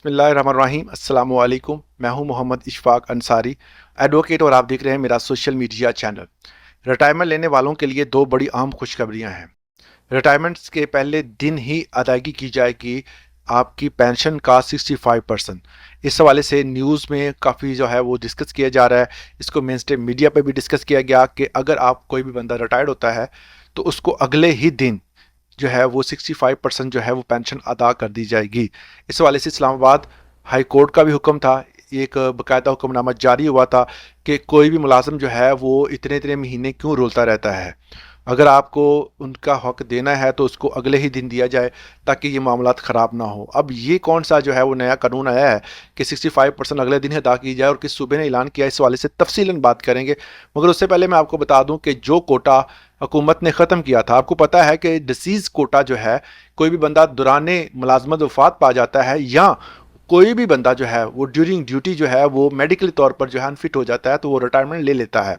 बिस्मिल्लाहिर्रहमानिर्रहीम। अस्सलाम वालेकुम। मैं हूं मोहम्मद इशफाक अंसारी, एडवोकेट, और आप देख रहे हैं मेरा सोशल मीडिया चैनल। रिटायरमेंट लेने वालों के लिए दो बड़ी अहम खुशखबरियां हैं। रिटायरमेंट्स के पहले दिन ही अदायगी की जाएगी आपकी पेंशन का 65%। इस हवाले से न्यूज़ में काफ़ी जो है वो डिस्कस किया जा रहा है। इसको मेन स्ट्रीम मीडिया पे भी डिस्कस किया गया कि अगर आप कोई भी बंदा रिटायर्ड होता है तो उसको अगले ही दिन जो है वो 65% जो है वो पेंशन अदा कर दी जाएगी। इस हवाले से इस्लामाबाद हाई कोर्ट का भी हुक्म था, एक बाकायदा हुक्मनामा जारी हुआ था कि कोई भी मुलाजिम जो है वो इतने इतने महीने क्यों रोलता रहता है। अगर आपको उनका हक देना है तो उसको अगले ही दिन दिया जाए ताकि ये मामलात ख़राब ना हो। अब ये कौन सा जो है वो नया कानून आया है कि 65% अगले दिन ही अदा की जाए और किस सूबे ने ऐलान किया, इस वाले से तफसीलन बात करेंगे। मगर उससे पहले मैं आपको बता दूं कि जो कोटा हुकूमत ने ख़त्म किया था, आपको पता है कि डिसीज़ कोटा जो है, कोई भी बंदा दौराने मुलाजमत वफात पा जाता है या कोई भी बंदा जो है वो ड्यूरिंग ड्यूटी जो है वो मेडिकली तौर पर जो है अनफिट हो जाता है तो वो रिटायरमेंट ले लेता है।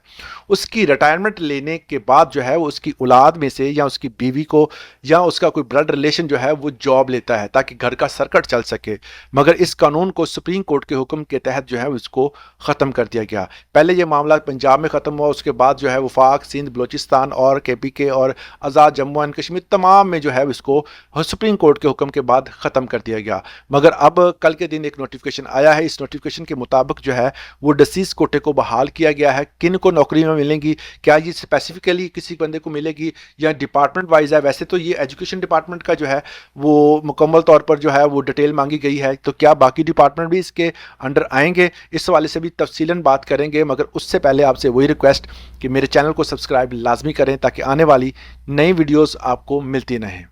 उसकी रिटायरमेंट लेने के बाद जो है वो उसकी औलाद में से या उसकी बीवी को या उसका कोई ब्लड रिलेशन जो है वो जॉब लेता है ताकि घर का सर्कट चल सके। मगर इस कानून को सुप्रीम कोर्ट के हुक्म के तहत जो है उसको ख़त्म कर दिया गया। पहले ये मामला पंजाब में ख़त्म हुआ, उसके बाद जो है वफाक, सिंध, बलोचिस्तान और KPK और आज़ाद जम्मू एंड कश्मीर तमाम में जो है इसको सुप्रीम कोर्ट के हुक्म के बाद ख़त्म कर दिया गया। मगर अब कल के दिन एक नोटिफिकेशन आया है। इस नोटिफिकेशन के मुताबिक जो है वो डिसीज कोटे को बहाल किया गया है। किन को नौकरी में मिलेंगी, क्या ये स्पेसिफिकली किसी बंदे को मिलेगी या डिपार्टमेंट वाइज है? वैसे तो ये एजुकेशन डिपार्टमेंट का जो है वो मुकम्मल तौर पर जो है वो डिटेल मांगी गई है, तो क्या बाकी डिपार्टमेंट भी इसके अंडर आएंगे, इस हवाले से भी तफसीलन बात करेंगे। मगर उससे पहले आपसे वही रिक्वेस्ट कि मेरे चैनल को सब्सक्राइब लाजमी करें ताकि आने वाली नई वीडियोज़ आपको मिलती रहें।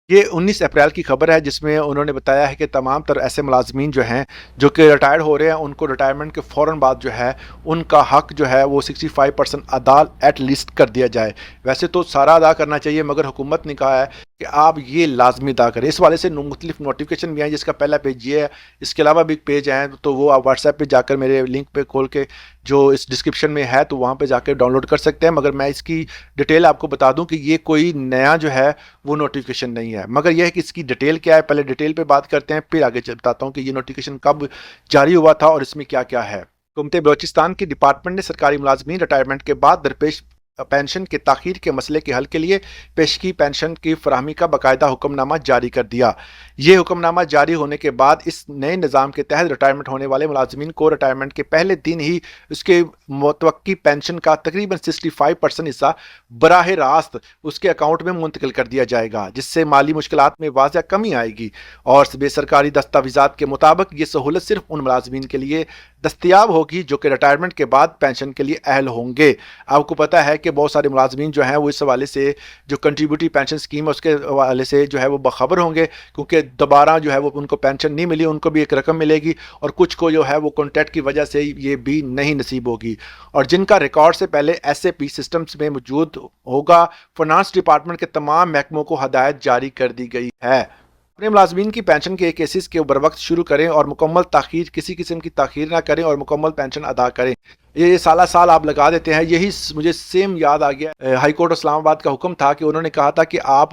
ये 19 अप्रैल की खबर है जिसमें उन्होंने बताया है कि तमाम तर ऐसे मुलाजमीन जो हैं जो कि रिटायर्ड हो रहे हैं उनको रिटायरमेंट के फ़ौरन बाद जो है उनका हक जो है वो 65% अदा एट लीस्ट कर दिया जाए। वैसे तो सारा अदा करना चाहिए मगर हुकूमत ने कहा है कि आप ये लाजमी अदा करें। इस वाले से मुख्तलिफ नोटिफिकेशन भी हैं, जिसका पहला पेज ये है। इसके अलावा भी पेज हैं तो वो आप व्हाट्सएप पे जाकर मेरे लिंक पे खोल के जो इस डिस्क्रिप्शन में है तो वहाँ पे जाकर डाउनलोड कर सकते हैं। मगर मैं इसकी डिटेल आपको बता दूं कि ये कोई नया जो है वो नोटिफिकेशन नहीं है, मगर यह है कि इसकी डिटेल क्या है। पहले डिटेल पे बात करते हैं, फिर आगे बताता हूँ कि ये नोटिफिकेशन कब जारी हुआ था और इसमें क्या क्या है। हुकूमत बलोचिस्तान की डिपार्टमेंट ने सरकारी मुलाजमीन रिटायरमेंट के बाद दरपेश पेंशन के ताखीर के मसले के हल के लिए पेशगी पेंशन की फराहमी का बाकायदा हुक्मनामा जारी कर दिया। ये हुक्मनामा जारी होने के बाद इस नए निज़ाम के तहत रिटायरमेंट होने वाले मुलाजमीन को रिटायरमेंट के पहले दिन ही उसके मुतवक्की पेंशन का तकरीबन 65% हिस्सा बराह रास्त उसके अकाउंट में मुंतकिल कर दिया जाएगा, जिससे माली मुश्किलात में वाज़ह कमी आएगी। और बेसरकारी दस्तावेज़ात के मुताबिक ये सहूलत सिर्फ उन मुलाजमीन के लिए दस्तियाब होगी जो कि रिटायरमेंट के बाद पेंशन के लिए अहल होंगे। आपको पता है कि बहुत सारे मुलाजमीन जो हैं वो इस हवाले से जो कंट्रीब्यूटरी पेंशन स्कीम है उसके हवाले से जो है वो बाखबर होंगे, क्योंकि दोबारा जो है वो उनको पेंशन नहीं मिली, उनको भी एक रकम मिलेगी और कुछ को जो है वो कॉन्ट्रैक्ट की वजह से ये भी नहीं नसीब होगी। और जिनका रिकॉर्ड से पहले SAP सिस्टम्स में मौजूद होगा, फाइनेंस डिपार्टमेंट के तमाम महकमों को हदायत जारी कर दी गई है। अपने मुलाजमीन की पेंशन के केसेस के बर वक्त शुरू करें और मुकम्मल ताखीर, किसी किस्म की ताखीर ना करें और मुकम्मल पेंशन अदा करें। ये साला साल आप लगा देते हैं। यही मुझे सेम याद आ गया, हाई कोर्ट इस्लामाबाद का हुक्म था कि उन्होंने कहा था कि आप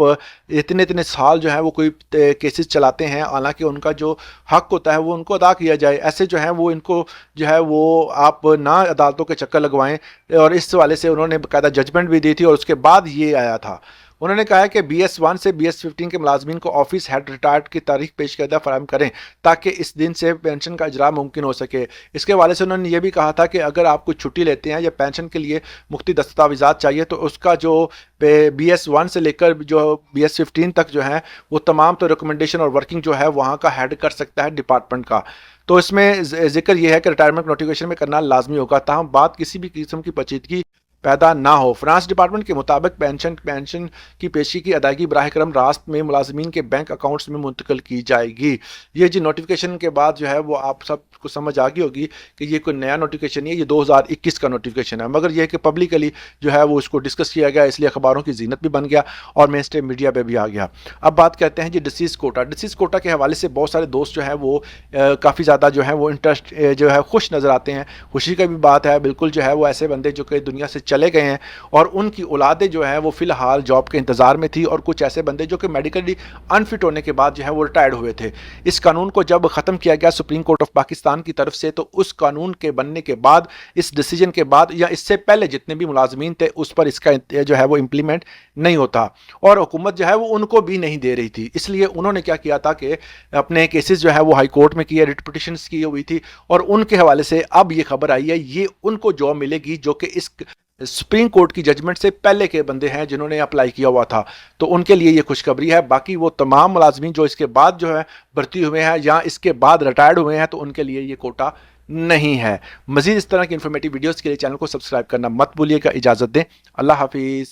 इतने इतने साल जो है वो कोई केसेस चलाते हैं, हालांकि उनका जो हक होता है वो उनको अदा किया जाए। ऐसे जो है वो इनको जो है वो आप ना अदालतों के चक्कर लगवाएं। और इस वाले से उन्होंने बाकायदा जजमेंट भी दी थी और उसके बाद ये आया था। उन्होंने कहा है कि BS1 से BS15 के मुलाजमीन को ऑफिस हेड रिटायर्ड की तारीख पेश करदा फराहम करें ताकि इस दिन से पेंशन का इजरा मुमकिन हो सके। इसके हवाले से उन्होंने ये भी कहा था कि अगर आप कुछ छुट्टी लेते हैं या पेंशन के लिए मुख्तलिफ दस्तावेज़ात चाहिए तो उसका जो BS1 से लेकर जो BS15 तक जो है वो तमाम तो रिकमेंडेशन और वर्किंग जो है वहाँ का हेड कर सकता है डिपार्टमेंट का। तो इसमें जिक्र यह है कि रिटायरमेंट नोटिफिकेशन में करना लाजमी होगा, ताहम बात किसी भी किस्म की पेचीदगी पैदा ना हो। फ्रांस डिपार्टमेंट के मुताबिक पेंशन की पेशी की अदायगी बराह करम रास्त में मुलाजमीन के बैंक अकाउंट्स में मुंतकिल की जाएगी। ये जी नोटिफिकेशन के बाद जो है वो आप सबको समझ आ गई होगी कि ये कोई नया नोटिफिकेशन नहीं है, ये 2021 का नोटिफिकेशन है। मगर यह कि पब्लिकली जो है वो उसको डिस्कस किया गया, इसलिए अखबारों की जीनत भी बन गया और मेन स्ट्रीम मीडिया पर भी आ गया। अब बात करते हैं जी डिसीज़ कोटा। डिसीज़ कोटा के हवाले से बहुत सारे दोस्त जो है वो काफ़ी ज़्यादा जो है वो इंटरेस्ट जो है खुश नज़र आते हैं। खुशी की भी बात है, बिल्कुल जो है वो ऐसे बंदे जो कि दुनिया से چلے گئے ہیں اور ان کی اولادیں جو ہیں وہ فی الحال جاب کے انتظار میں تھی، اور کچھ ایسے بندے جو کہ میڈیکلی انفٹ ہونے کے بعد جو ہے وہ ریٹائرڈ ہوئے تھے۔ اس قانون کو جب ختم کیا گیا سپریم کورٹ آف پاکستان کی طرف سے، تو اس قانون کے بننے کے بعد، اس ڈیسیجن کے بعد یا اس سے پہلے جتنے بھی ملازمین تھے اس پر اس کا جو ہے وہ امپلیمنٹ نہیں ہوتا، اور حکومت جو ہے وہ ان کو بھی نہیں دے رہی تھی۔ اس لیے انہوں نے کیا کیا تھا کہ اپنے کیسز جو ہے وہ ہائی کورٹ میں کیے، ریٹ پٹیشنز کی ہوئی تھی، اور ان کے حوالے سے اب یہ خبر آئی ہے یہ ان کو جاب ملے گی جو کہ اس سپریم کورٹ کی ججمنٹ سے پہلے کے بندے ہیں جنہوں نے اپلائی کیا ہوا تھا، تو ان کے لیے یہ خوشخبری ہے۔ باقی وہ تمام ملازمین جو اس کے بعد جو ہے بھرتی ہوئے ہیں یا اس کے بعد ریٹائرڈ ہوئے ہیں، تو ان کے لیے یہ کوٹا نہیں ہے۔ مزید اس طرح کی انفارمیٹیو ویڈیوز کے لیے چینل کو سبسکرائب کرنا مت بھولیے گا۔ اجازت دیں، اللہ حافظ۔